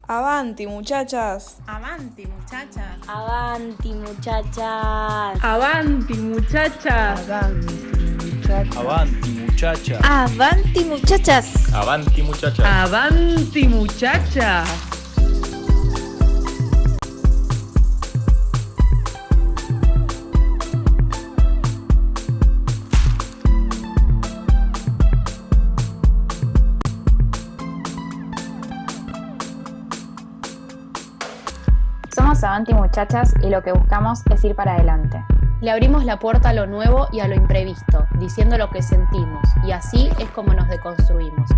Avanti, muchachas. Avanti, muchachas. Avanti, muchachas. Avanti, muchachas. Avanti, muchachas. Avanti, muchachas. Avanti, muchachas. Avanti, muchachas. Somos Avanti Muchachas y lo que buscamos es ir para adelante. Le abrimos la puerta a lo nuevo y a lo imprevisto, diciendo lo que sentimos, y así es como nos deconstruimos.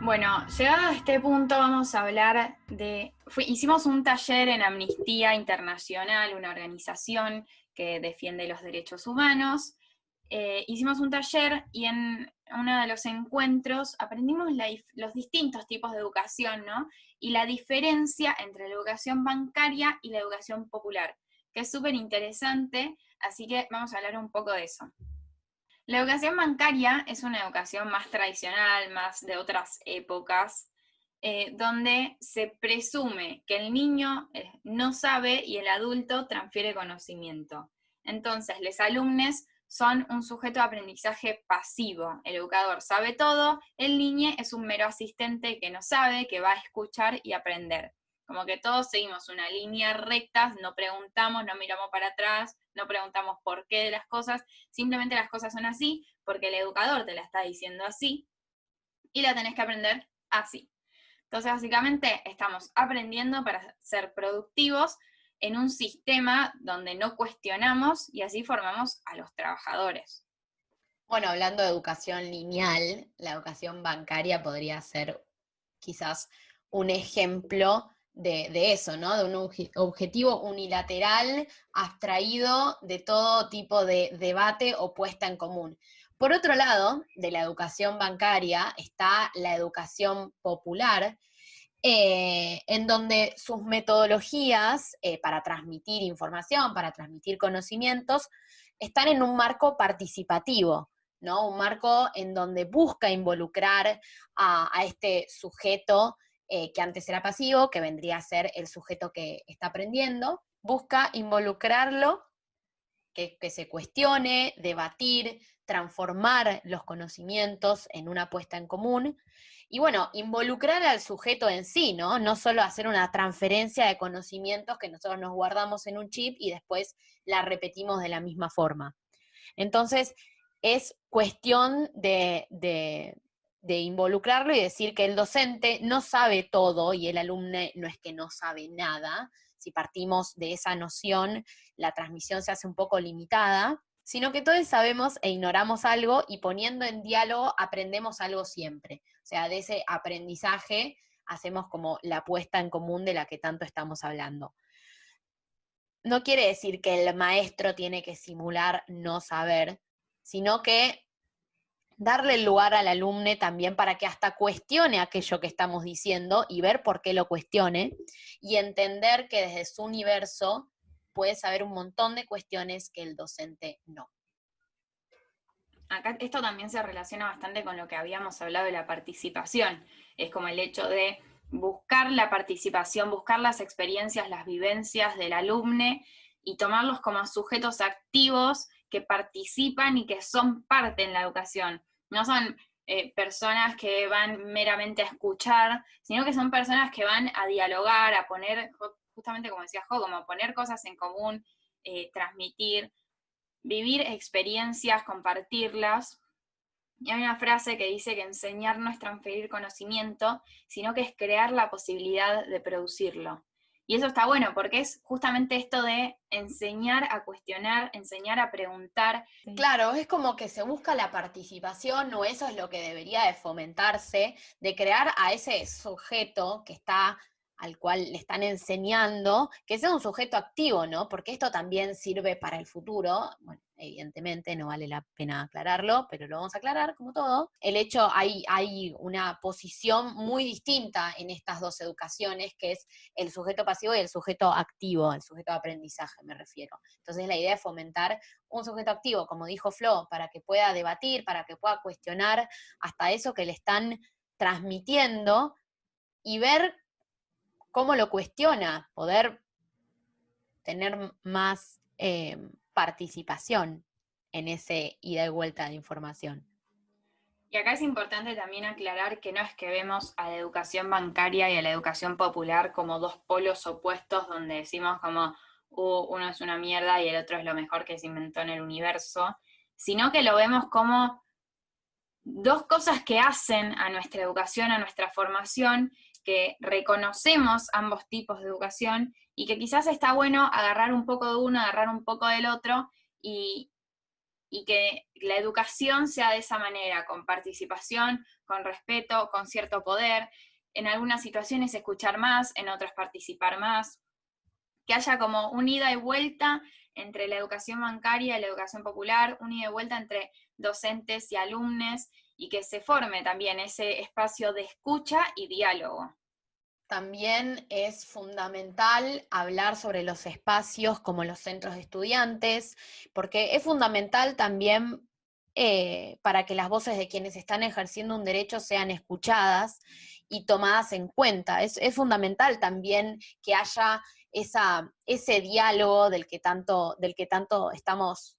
Bueno, llegado a este punto vamos a hablar de... Hicimos un taller en Amnistía Internacional, una organización que defiende los derechos humanos. Hicimos un taller y en uno de los encuentros aprendimos los distintos tipos de educación, ¿no? Y la diferencia entre la educación bancaria y la educación popular, que es súper interesante, así que vamos a hablar un poco de eso. La educación bancaria es una educación más tradicional, más de otras épocas, donde se presume que el niño no sabe y el adulto transfiere conocimiento. Entonces, los alumnos son un sujeto de aprendizaje pasivo. El educador sabe todo, el niño es un mero asistente que no sabe, que va a escuchar y aprender. Como que todos seguimos una línea recta, no preguntamos, no miramos para atrás, no preguntamos por qué de las cosas, simplemente las cosas son así, porque el educador te la está diciendo así, y la tenés que aprender así. Entonces, básicamente, estamos aprendiendo para ser productivos en un sistema donde no cuestionamos y así formamos a los trabajadores. Bueno, hablando de educación lineal, la educación bancaria podría ser quizás un ejemplo de eso, ¿no? De un objetivo unilateral, abstraído de todo tipo de debate o puesta en común. Por otro lado, de la educación bancaria está la educación popular, en donde sus metodologías para transmitir información, para transmitir conocimientos, están en un marco participativo, ¿no? Un marco en donde busca involucrar a este sujeto que antes era pasivo, que vendría a ser el sujeto que está aprendiendo, busca involucrarlo, que se cuestione, debatir, transformar los conocimientos en una puesta en común, y bueno, involucrar al sujeto en sí, ¿no? No solo hacer una transferencia de conocimientos que nosotros nos guardamos en un chip y después la repetimos de la misma forma. Entonces, es cuestión de involucrarlo y decir que el docente no sabe todo y el alumno no es que no sabe nada. Si partimos de esa noción, la transmisión se hace un poco limitada, sino que todos sabemos e ignoramos algo y poniendo en diálogo aprendemos algo siempre. O sea, de ese aprendizaje hacemos como la puesta en común de la que tanto estamos hablando. No quiere decir que el maestro tiene que simular no saber, sino que darle el lugar al alumno también para que hasta cuestione aquello que estamos diciendo y ver por qué lo cuestione y entender que desde su universo puede saber un montón de cuestiones que el docente no. Acá esto también se relaciona bastante con lo que habíamos hablado de la participación. Es como el hecho de buscar la participación, buscar las experiencias, las vivencias del alumno y tomarlos como sujetos activos que participan y que son parte en la educación. No son personas que van meramente a escuchar, sino que son personas que van a dialogar, a poner, justamente como decía Jo, como poner cosas en común, transmitir, vivir experiencias, compartirlas. Y hay una frase que dice que enseñar no es transferir conocimiento, sino que es crear la posibilidad de producirlo. Y eso está bueno, porque es justamente esto de enseñar a cuestionar, enseñar a preguntar. Claro, es como que se busca la participación, o eso es lo que debería de fomentarse, de crear a ese sujeto que está al cual le están enseñando, que sea un sujeto activo, ¿no? Porque esto también sirve para el futuro. Bueno, evidentemente no vale la pena aclararlo, pero lo vamos a aclarar como todo. El hecho, hay una posición muy distinta en estas dos educaciones, que es el sujeto pasivo y el sujeto activo, el sujeto de aprendizaje me refiero. Entonces la idea es fomentar un sujeto activo, como dijo Flo, para que pueda debatir, para que pueda cuestionar hasta eso que le están transmitiendo y ver cómo lo cuestiona, poder tener más participación en ese ida y vuelta de información. Y acá es importante también aclarar que no es que vemos a la educación bancaria y a la educación popular como dos polos opuestos donde decimos como uno es una mierda y el otro es lo mejor que se inventó en el universo, sino que lo vemos como dos cosas que hacen a nuestra educación, a nuestra formación, que reconocemos ambos tipos de educación y que quizás está bueno agarrar un poco de uno, agarrar un poco del otro y que la educación sea de esa manera, con participación, con respeto, con cierto poder, en algunas situaciones escuchar más, en otras participar más, que haya como un ida y vuelta entre la educación bancaria y la educación popular, un ida y vuelta entre docentes y alumnos, y que se forme también ese espacio de escucha y diálogo. También es fundamental hablar sobre los espacios como los centros de estudiantes, porque es fundamental también para que las voces de quienes están ejerciendo un derecho sean escuchadas y tomadas en cuenta. Es fundamental también que haya ese diálogo del que tanto estamos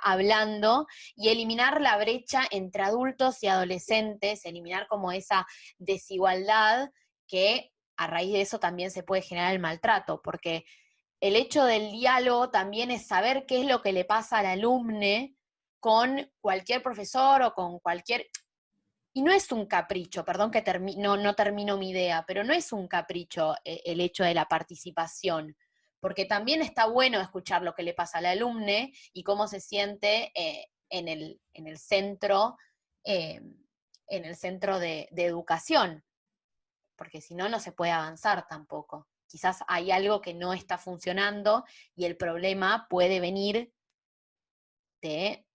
hablando, y eliminar la brecha entre adultos y adolescentes, eliminar como esa desigualdad que a raíz de eso también se puede generar el maltrato, porque el hecho del diálogo también es saber qué es lo que le pasa al alumne con cualquier profesor o con cualquier... Y no es un capricho, perdón que no termino mi idea, pero no es un capricho el hecho de la participación, porque también está bueno escuchar lo que le pasa al alumne y cómo se siente en el centro de educación, porque si no, no se puede avanzar tampoco. Quizás hay algo que no está funcionando y el problema puede venir de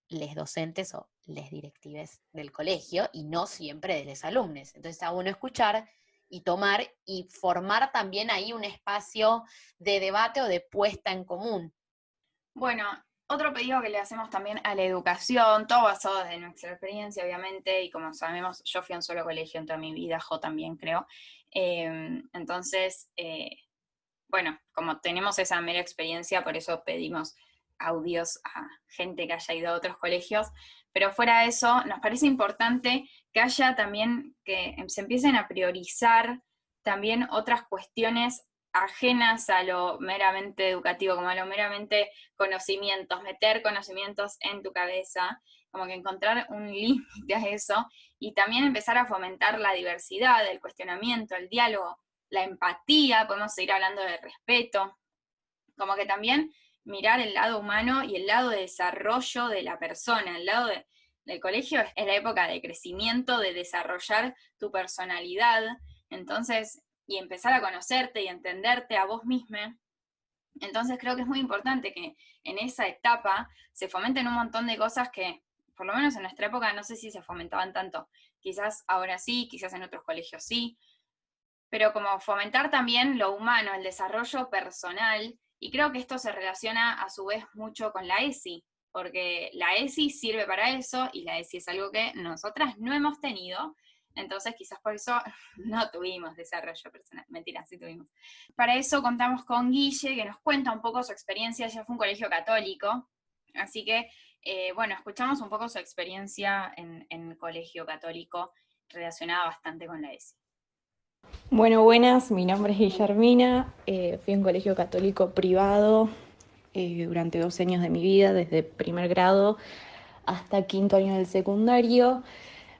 les docentes o les directives del colegio y no siempre de los alumnos. Entonces está bueno escuchar y tomar y formar también ahí un espacio de debate o de puesta en común. Bueno, otro pedido que le hacemos también a la educación, todo basado desde nuestra experiencia, obviamente, y como sabemos, yo fui a un solo colegio en toda mi vida, yo también creo. Entonces, bueno, como tenemos esa mera experiencia, por eso pedimos audios a gente que haya ido a otros colegios, pero fuera de eso, nos parece importante que haya también, que se empiecen a priorizar también otras cuestiones ajenas a lo meramente educativo, como a lo meramente conocimientos, meter conocimientos en tu cabeza, como que encontrar un límite a eso, y también empezar a fomentar la diversidad, el cuestionamiento, el diálogo, la empatía, podemos seguir hablando de respeto, como que también mirar el lado humano y el lado de desarrollo de la persona. El lado del colegio es la época de crecimiento, de desarrollar tu personalidad, entonces, y empezar a conocerte y entenderte a vos misma. Entonces creo que es muy importante que en esa etapa se fomenten un montón de cosas que, por lo menos en nuestra época, no sé si se fomentaban tanto. Quizás ahora sí, quizás en otros colegios sí, pero como fomentar también lo humano, el desarrollo personal. Y creo que esto se relaciona a su vez mucho con la ESI, porque la ESI sirve para eso, y la ESI es algo que nosotras no hemos tenido, entonces quizás por eso no tuvimos desarrollo personal. Mentira, sí tuvimos. Para eso contamos con Guille, que nos cuenta un poco su experiencia. Ella fue un colegio católico, así que, bueno, escuchamos un poco su experiencia en colegio católico relacionada bastante con la ESI. Bueno, buenas, mi nombre es Guillermina, fui a un colegio católico privado durante 12 años de mi vida, desde primer grado hasta quinto año del secundario.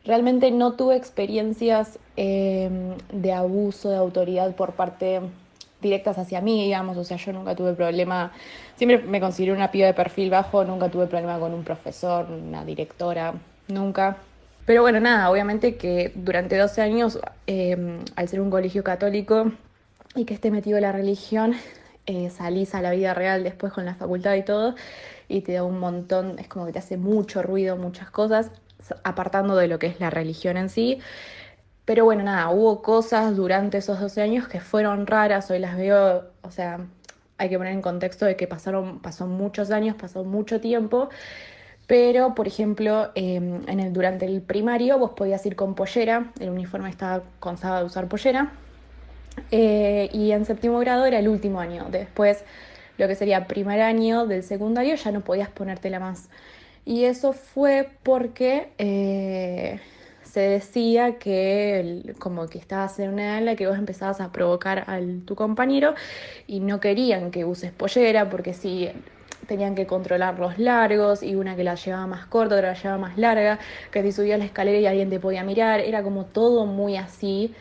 Realmente no tuve experiencias de abuso de autoridad por parte directas hacia mí, digamos, o sea, yo nunca tuve problema, siempre me consideré una piba de perfil bajo, nunca tuve problema con un profesor, una directora, nunca. Pero bueno, nada, obviamente que durante 12 años, al ser un colegio católico, y que esté metido en la religión, salís a la vida real después con la facultad y todo, y te da un montón, es como que te hace mucho ruido, muchas cosas, apartando de lo que es la religión en sí. Pero bueno, nada, hubo cosas durante esos 12 años que fueron raras, hoy las veo, o sea, hay que poner en contexto de que pasó muchos años, pasó mucho tiempo, pero por ejemplo, durante el primario vos podías ir con pollera, el uniforme estaba constaba de usar pollera, y en séptimo grado era el último año, después lo que sería primer año del secundario ya no podías ponértela más. Y eso fue porque se decía que como que estabas en una edad en la que vos empezabas a provocar a tu compañero y no querían que uses pollera porque sí tenían que controlar los largos y una que la llevaba más corta, otra la llevaba más larga, que si subías la escalera y alguien te podía mirar, era como todo muy así.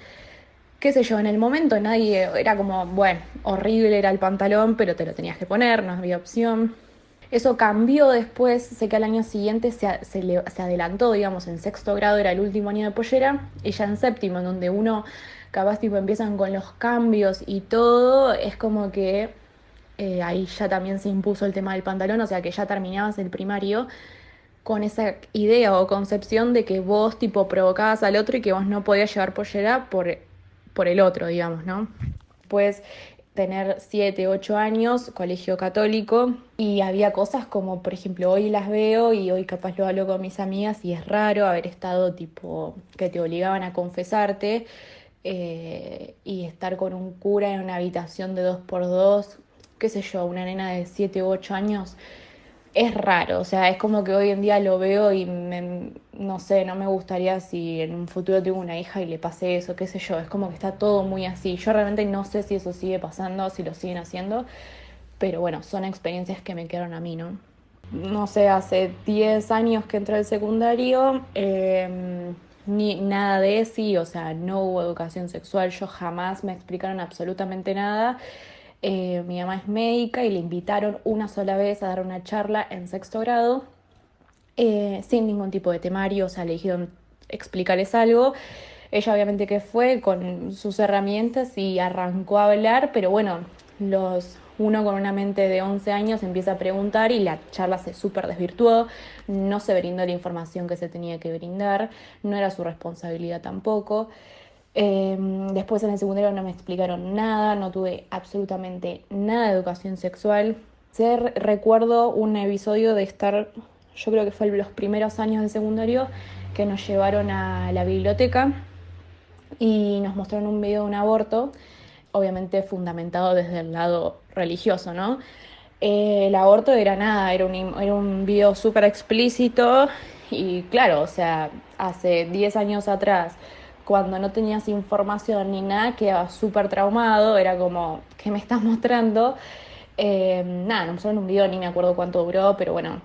Qué sé yo, en el momento nadie, era como, bueno, horrible era el pantalón, pero te lo tenías que poner, no había opción. Eso cambió después, sé que al año siguiente se adelantó, digamos, en sexto grado era el último año de pollera, y ya en séptimo, en donde uno capaz tipo empiezan con los cambios y todo, es como que ahí ya también se impuso el tema del pantalón, o sea que ya terminabas el primario con esa idea o concepción de que vos tipo provocabas al otro y que vos no podías llevar pollera por el otro, digamos, ¿no? Pues tener 7, 8 años, colegio católico, y había cosas como, por ejemplo, hoy las veo y hoy capaz lo hablo con mis amigas y es raro haber estado tipo que te obligaban a confesarte y estar con un cura en una habitación de 2x2, qué sé yo, una nena de 7 u 8 años. Es raro, o sea, es como que hoy en día lo veo y no sé, no me gustaría si en un futuro tengo una hija y le pase eso, qué sé yo, es como que está todo muy así. Yo realmente no sé si eso sigue pasando, si lo siguen haciendo, pero bueno, son experiencias que me quedaron a mí, ¿no? No sé, hace 10 años que entré al secundario, ni nada de ESI, o sea, no hubo educación sexual, yo jamás me explicaron absolutamente nada. Mi mamá es médica y le invitaron una sola vez a dar una charla en sexto grado, sin ningún tipo de temario, o sea, le dijeron explicarles algo. Ella obviamente que fue con sus herramientas y arrancó a hablar, pero bueno, uno con una mente de 11 años empieza a preguntar y la charla se súper desvirtuó, no se brindó la información que se tenía que brindar, no era su responsabilidad tampoco. Después en el secundario no me explicaron nada, no tuve absolutamente nada de educación sexual. Recuerdo un episodio de estar, yo creo que fue los primeros años del secundario, que nos llevaron a la biblioteca y nos mostraron un video de un aborto, obviamente fundamentado desde el lado religioso, ¿no? El aborto era nada, era un video súper explícito y claro, o sea, hace 10 años atrás, cuando no tenías información ni nada, quedaba súper traumado, era como, ¿qué me estás mostrando? Nada, nos mostraron un video, ni me acuerdo cuánto duró, pero bueno,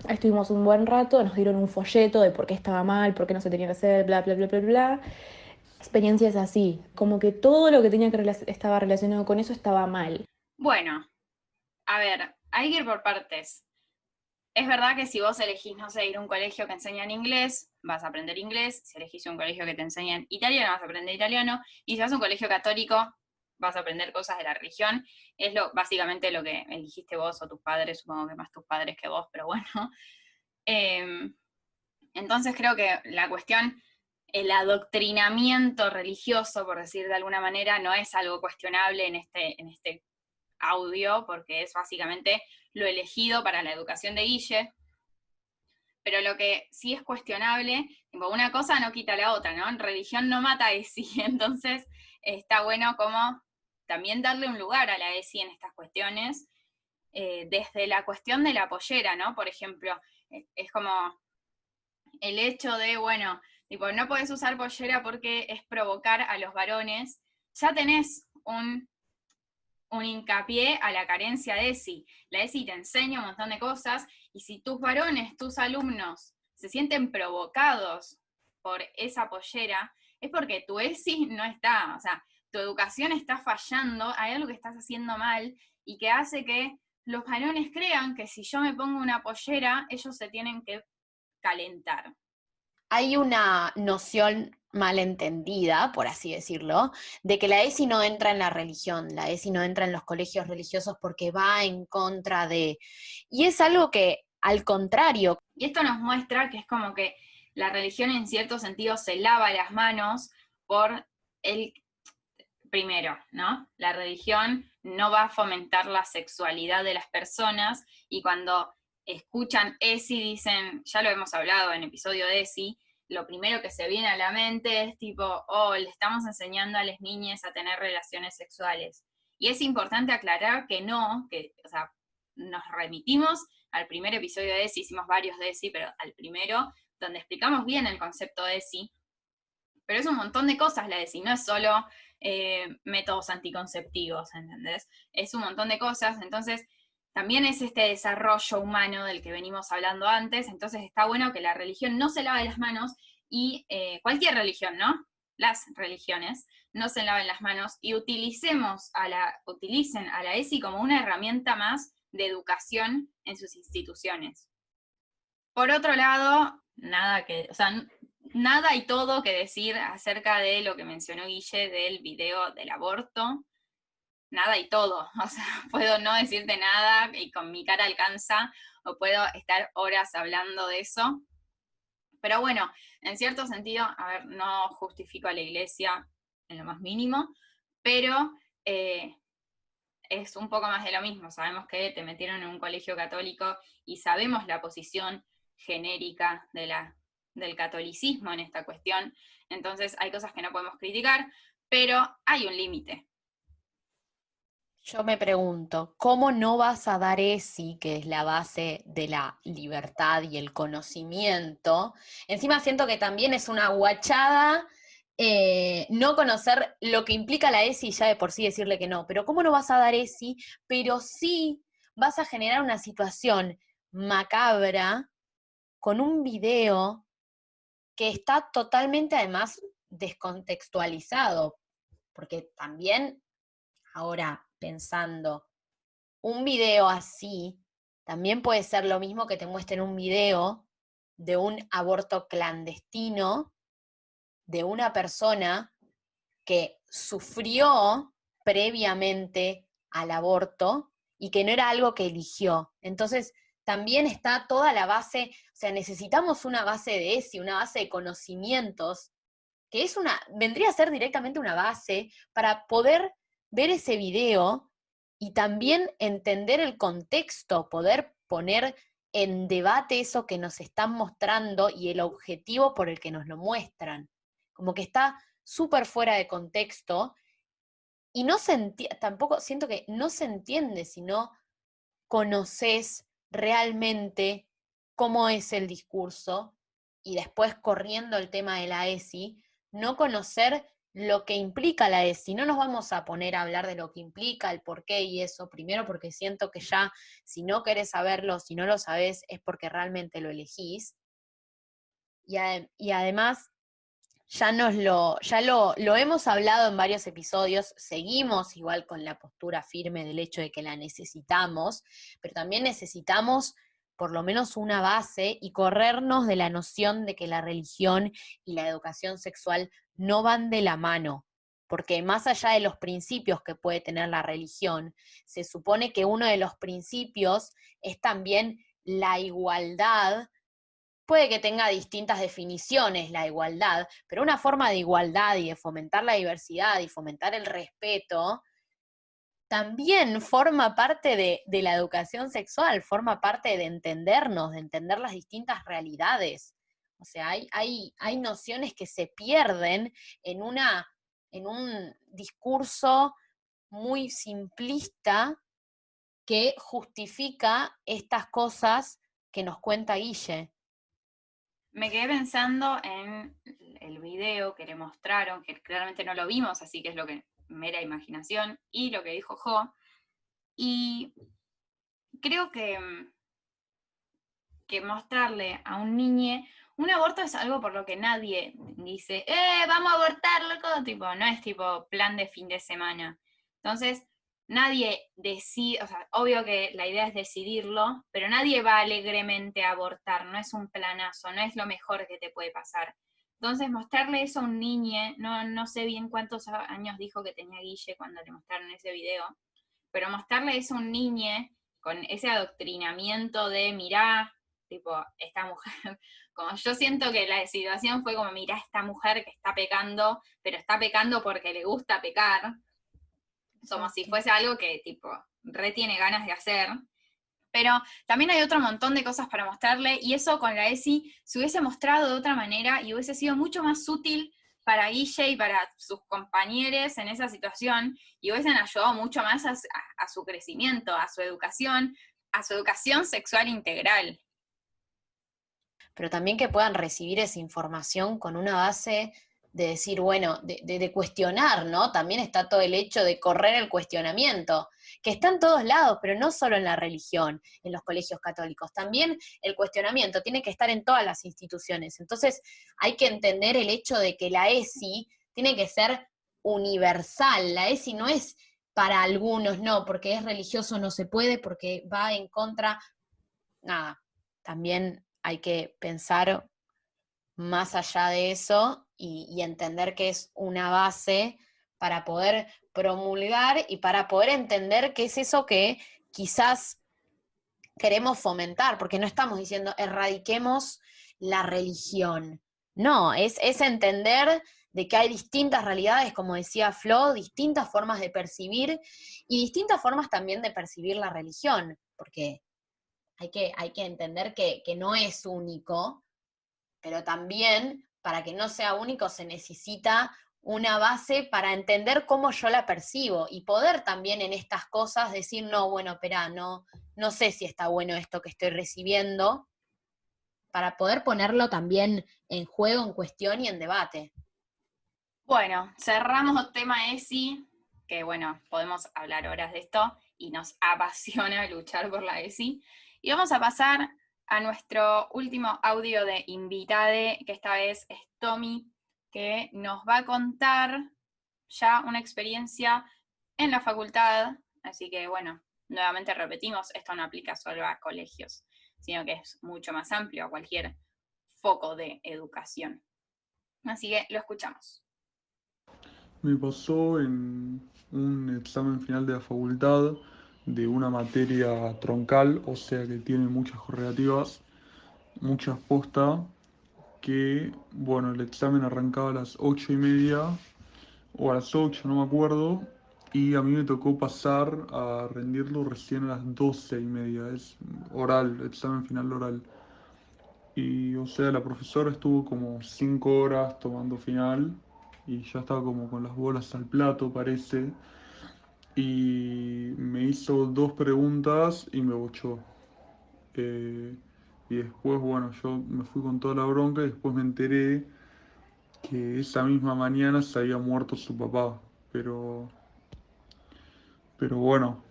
estuvimos un buen rato, nos dieron un folleto de por qué estaba mal, por qué no se tenía que hacer, bla, bla, bla, bla, bla. Experiencias así, como que todo lo que estaba relacionado con eso estaba mal. Bueno, a ver, hay que ir por partes. Es verdad que si vos elegís, no sé, ir a un colegio que enseña en inglés, vas a aprender inglés. Si elegís un colegio que te enseña en italiano, vas a aprender italiano. Y si vas a un colegio católico, vas a aprender cosas de la religión. Es básicamente lo que elegiste vos o tus padres, supongo que más tus padres que vos, pero bueno. Entonces creo que la cuestión, el adoctrinamiento religioso, por decir de alguna manera, no es algo cuestionable en este audio, porque es básicamente lo elegido para la educación de Guille. Pero lo que sí es cuestionable, una cosa no quita la otra, ¿no? En religión no mata a ESI, entonces está bueno como también darle un lugar a la ESI en estas cuestiones, desde la cuestión de la pollera, ¿no? Por ejemplo, es como el hecho de, bueno, tipo, no podés usar pollera porque es provocar a los varones, ya tenés un hincapié a la carencia de ESI. La ESI te enseña un montón de cosas, y si tus varones, tus alumnos, se sienten provocados por esa pollera, es porque tu ESI no está, o sea, tu educación está fallando, hay algo que estás haciendo mal, y que hace que los varones crean que si yo me pongo una pollera, ellos se tienen que calentar. Hay una noción malentendida, por así decirlo, de que la ESI no entra en la religión, la ESI no entra en los colegios religiosos porque va en contra de... Y es algo que, al contrario... Y esto nos muestra que es como que la religión en cierto sentido se lava las manos por el... Primero, ¿no? La religión no va a fomentar la sexualidad de las personas, y cuando escuchan ESI dicen, ya lo hemos hablado en episodio de ESI, lo primero que se viene a la mente es tipo, oh, le estamos enseñando a las niñas a tener relaciones sexuales. Y es importante aclarar que no, que, o sea, nos remitimos al primer episodio de ESI, hicimos varios de ESI, pero al primero, donde explicamos bien el concepto de ESI, pero es un montón de cosas la ESI, no es solo métodos anticonceptivos, ¿entendés? Es un montón de cosas, entonces también es este desarrollo humano del que venimos hablando antes, entonces está bueno que la religión no se lave las manos, y cualquier religión, ¿no? Las religiones no se laven las manos, y utilicen a la ESI como una herramienta más de educación en sus instituciones. Por otro lado, nada y todo que decir acerca de lo que mencionó Guille del video del aborto. Nada y todo, o sea, puedo no decirte nada y con mi cara alcanza, o puedo estar horas hablando de eso. Pero bueno, en cierto sentido, a ver, no justifico a la iglesia en lo más mínimo, pero es un poco más de lo mismo. Sabemos que te metieron en un colegio católico y sabemos la posición genérica del catolicismo en esta cuestión, entonces hay cosas que no podemos criticar, pero hay un límite. Yo me pregunto, ¿cómo no vas a dar ESI, que es la base de la libertad y el conocimiento? Encima siento que también es una guachada no conocer lo que implica la ESI y ya de por sí decirle que no. Pero ¿cómo no vas a dar ESI? Pero sí vas a generar una situación macabra con un video que está totalmente además descontextualizado, porque también, ahora pensando, un video así también puede ser lo mismo que te muestren un video de un aborto clandestino de una persona que sufrió previamente al aborto y que no era algo que eligió. Entonces, también está toda la base, o sea, necesitamos una base de ESI, una base de conocimientos, que vendría a ser directamente una base para poder ver ese video y también entender el contexto, poder poner en debate eso que nos están mostrando y el objetivo por el que nos lo muestran. Como que está súper fuera de contexto y tampoco siento que no se entiende si no conoces realmente cómo es el discurso, y después, corriendo el tema de la ESI, no conocer lo que implica la ESI. No nos vamos a poner a hablar de lo que implica, el por qué y eso, primero porque siento que ya, si no querés saberlo, si no lo sabés, es porque realmente lo elegís. Y además, ya lo hemos hablado en varios episodios, seguimos igual con la postura firme del hecho de que la necesitamos, pero también necesitamos por lo menos una base y corrernos de la noción de que la religión y la educación sexual no van de la mano, porque más allá de los principios que puede tener la religión, se supone que uno de los principios es también la igualdad. Puede que tenga distintas definiciones la igualdad, pero una forma de igualdad y de fomentar la diversidad y fomentar el respeto también forma parte de la educación sexual, forma parte de entendernos, de entender las distintas realidades. O sea, hay nociones que se pierden en un discurso muy simplista que justifica estas cosas que nos cuenta Guille. Me quedé pensando en el video que le mostraron, que claramente no lo vimos, así que es lo que mera imaginación, y lo que dijo Jo, y creo que mostrarle a un niño un aborto es algo por lo que nadie dice, vamos a abortar, loco, tipo, no es tipo plan de fin de semana. Entonces, nadie decide, o sea, obvio que la idea es decidirlo, pero nadie va alegremente a abortar, no es un planazo, no es lo mejor que te puede pasar. Entonces, mostrarle eso a un niño, no sé bien cuántos años dijo que tenía Guille cuando le mostraron ese video, pero mostrarle eso a un niño con ese adoctrinamiento de, mirá, tipo, esta mujer, como yo siento que la situación fue como, mirá esta mujer que está pecando, pero está pecando porque le gusta pecar, como si fuese algo que, tipo, re tiene ganas de hacer. Pero también hay otro montón de cosas para mostrarle, y eso con la ESI se hubiese mostrado de otra manera y hubiese sido mucho más útil para Guille y para sus compañeros en esa situación, y hubiesen ayudado mucho más a su crecimiento, a su educación sexual integral. Pero también que puedan recibir esa información con una base de decir, bueno, de cuestionar, ¿no? También está todo el hecho de correr el cuestionamiento, que está en todos lados, pero no solo en la religión, en los colegios católicos. También el cuestionamiento tiene que estar en todas las instituciones. Entonces hay que entender el hecho de que la ESI tiene que ser universal. La ESI no es para algunos, no, porque es religioso no se puede, porque va en contra. Nada, también hay que pensar más allá de eso y entender que es una base para poder promulgar y para poder entender qué es eso que quizás queremos fomentar, porque no estamos diciendo erradiquemos la religión. No, es entender de que hay distintas realidades, como decía Flo, distintas formas de percibir y distintas formas también de percibir la religión, porque hay que entender que no es único, pero también para que no sea único se necesita una base para entender cómo yo la percibo y poder también en estas cosas decir, no, bueno, espera, no sé si está bueno esto que estoy recibiendo, para poder ponerlo también en juego, en cuestión y en debate. Bueno, cerramos tema ESI, que bueno, podemos hablar horas de esto y nos apasiona luchar por la ESI. Y vamos a pasar a nuestro último audio de invitade, que esta vez es Tommy, que nos va a contar ya una experiencia en la facultad. Así que bueno, nuevamente repetimos, esto no aplica solo a colegios, sino que es mucho más amplio a cualquier foco de educación. Así que lo escuchamos. Me pasó en un examen final de la facultad de una materia troncal, o sea que tiene muchas correlativas, muchas postas, que, bueno, el examen arrancaba a las 8:30 o a las 8, no me acuerdo, y a mí me tocó pasar a rendirlo recién a las 12:30, es oral, examen final oral. Y, o sea, la profesora estuvo como 5 horas tomando final y ya estaba como con las bolas al plato, parece. Y me hizo 2 preguntas y me bochó. Y después, bueno, yo me fui con toda la bronca y después me enteré que esa misma mañana se había muerto su papá. Pero bueno,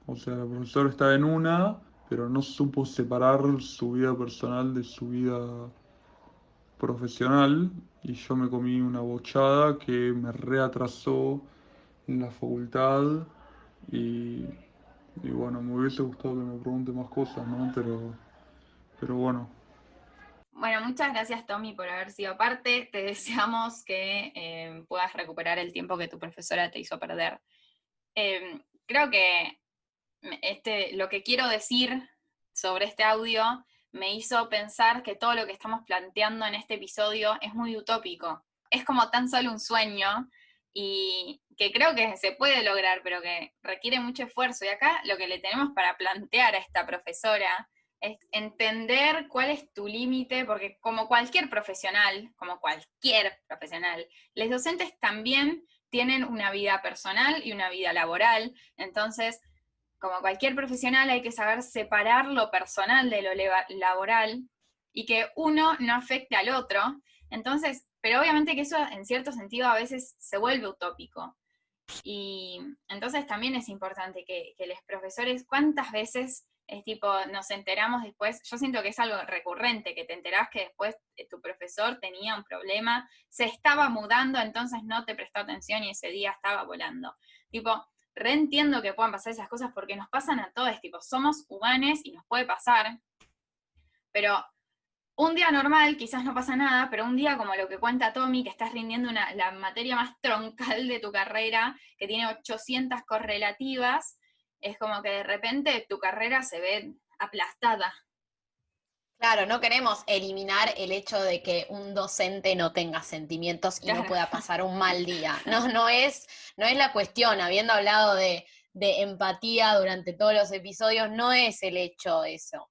o sea, la profesora estaba en una, pero no supo separar su vida personal de su vida profesional y yo me comí una bochada que me reatrasó en la facultad y bueno, me hubiese gustado que me pregunte más cosas, ¿no? Pero bueno. Bueno, muchas gracias Tommy por haber sido parte. Te deseamos que puedas recuperar el tiempo que tu profesora te hizo perder. Creo que lo que quiero decir sobre este audio me hizo pensar que todo lo que estamos planteando en este episodio es muy utópico. Es como tan solo un sueño y que creo que se puede lograr, pero que requiere mucho esfuerzo. Y acá lo que le tenemos para plantear a esta profesora es entender cuál es tu límite, porque como cualquier profesional, los docentes también tienen una vida personal y una vida laboral. Entonces, como cualquier profesional, hay que saber separar lo personal de lo laboral y que uno no afecte al otro. Entonces, pero obviamente que eso en cierto sentido a veces se vuelve utópico. Y entonces también es importante que los profesores, ¿cuántas veces es tipo, nos enteramos después? Yo siento que es algo recurrente, que te enterás que después tu profesor tenía un problema, se estaba mudando, entonces no te prestó atención y ese día estaba volando. Tipo, reentiendo que puedan pasar esas cosas porque nos pasan a todos, tipo, somos humanos y nos puede pasar, pero un día normal quizás no pasa nada, pero un día como lo que cuenta Tommy, que estás rindiendo la materia más troncal de tu carrera, que tiene 800 correlativas, es como que de repente tu carrera se ve aplastada. Claro, no queremos eliminar el hecho de que un docente no tenga sentimientos y no pueda pasar un mal día. No es la cuestión, habiendo hablado de empatía durante todos los episodios, no es el hecho eso.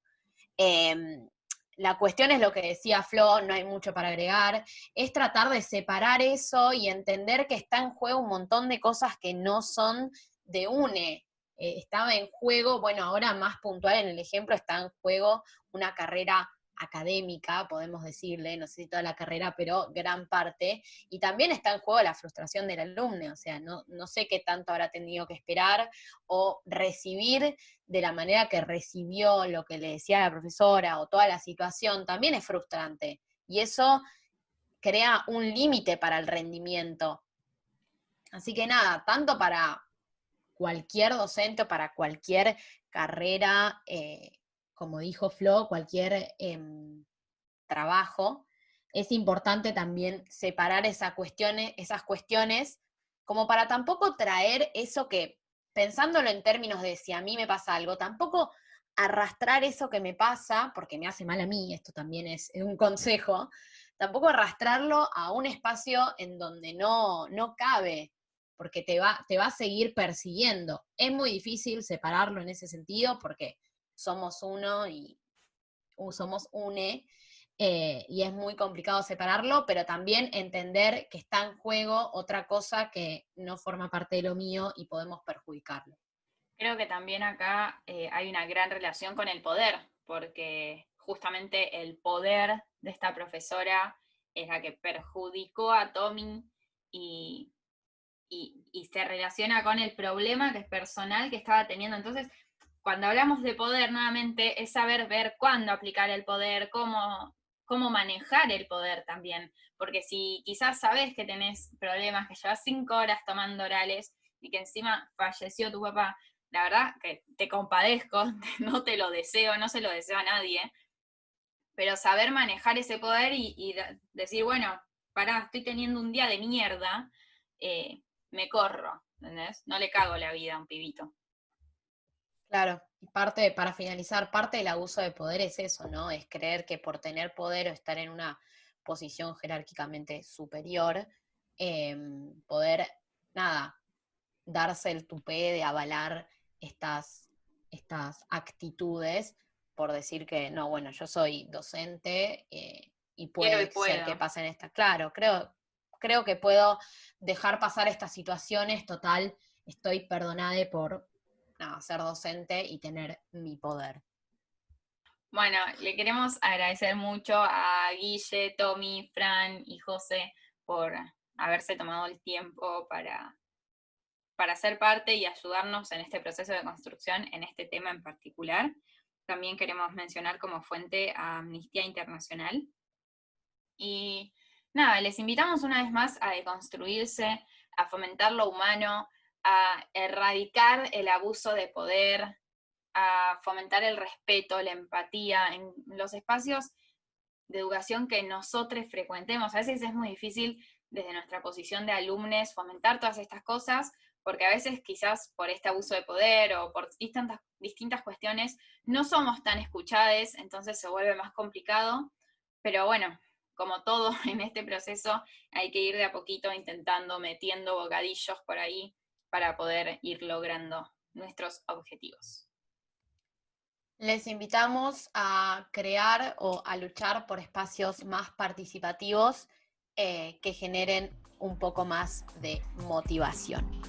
La cuestión es lo que decía Flo, no hay mucho para agregar, es tratar de separar eso y entender que está en juego un montón de cosas que no son de UNE. Estaba en juego, bueno, ahora más puntual en el ejemplo, está en juego una carrera académica, podemos decirle, no sé si toda la carrera, pero gran parte, y también está en juego la frustración del alumno, o sea, no sé qué tanto habrá tenido que esperar o recibir de la manera que recibió lo que le decía la profesora o toda la situación, también es frustrante, y eso crea un límite para el rendimiento. Así que nada, tanto para cualquier docente o para cualquier carrera, como dijo Flo, cualquier trabajo, es importante también separar esas cuestiones, como para tampoco traer eso que, pensándolo en términos de si a mí me pasa algo, tampoco arrastrar eso que me pasa, porque me hace mal a mí, esto también es un consejo, tampoco arrastrarlo a un espacio en donde no cabe, porque te va a seguir persiguiendo. Es muy difícil separarlo en ese sentido, porque somos uno y somos UNE, y es muy complicado separarlo, pero también entender que está en juego otra cosa que no forma parte de lo mío y podemos perjudicarlo. Creo que también acá hay una gran relación con el poder, porque justamente el poder de esta profesora es la que perjudicó a Tommy y se relaciona con el problema que es personal que estaba teniendo. Entonces, cuando hablamos de poder, nuevamente, es saber ver cuándo aplicar el poder, cómo manejar el poder también. Porque si quizás sabes que tenés problemas, que llevas 5 horas tomando orales y que encima falleció tu papá, la verdad que te compadezco, no te lo deseo, no se lo deseo a nadie, pero saber manejar ese poder y decir, bueno, pará, estoy teniendo un día de mierda, me corro, ¿entendés? No le cago la vida a un pibito. Claro, y para finalizar, parte del abuso de poder es eso, ¿no? Es creer que por tener poder o estar en una posición jerárquicamente superior, poder, darse el tupé de avalar estas actitudes por decir que, no, bueno, yo soy docente y puede ser que pasen estas. Claro, creo que puedo dejar pasar estas situaciones, total, estoy perdonada por ser docente y tener mi poder. Bueno, le queremos agradecer mucho a Guille, Tommy, Fran y José por haberse tomado el tiempo para ser parte y ayudarnos en este proceso de construcción, en este tema en particular. También queremos mencionar como fuente a Amnistía Internacional. Y nada, les invitamos una vez más a deconstruirse, a fomentar lo humano, a erradicar el abuso de poder, a fomentar el respeto, la empatía en los espacios de educación que nosotros frecuentemos. A veces es muy difícil desde nuestra posición de alumnos fomentar todas estas cosas, porque a veces quizás por este abuso de poder o por distintas cuestiones no somos tan escuchados, entonces se vuelve más complicado, pero bueno, como todo en este proceso hay que ir de a poquito intentando, metiendo bocadillos por ahí para poder ir logrando nuestros objetivos. Les invitamos a crear o a luchar por espacios más participativos que generen un poco más de motivación.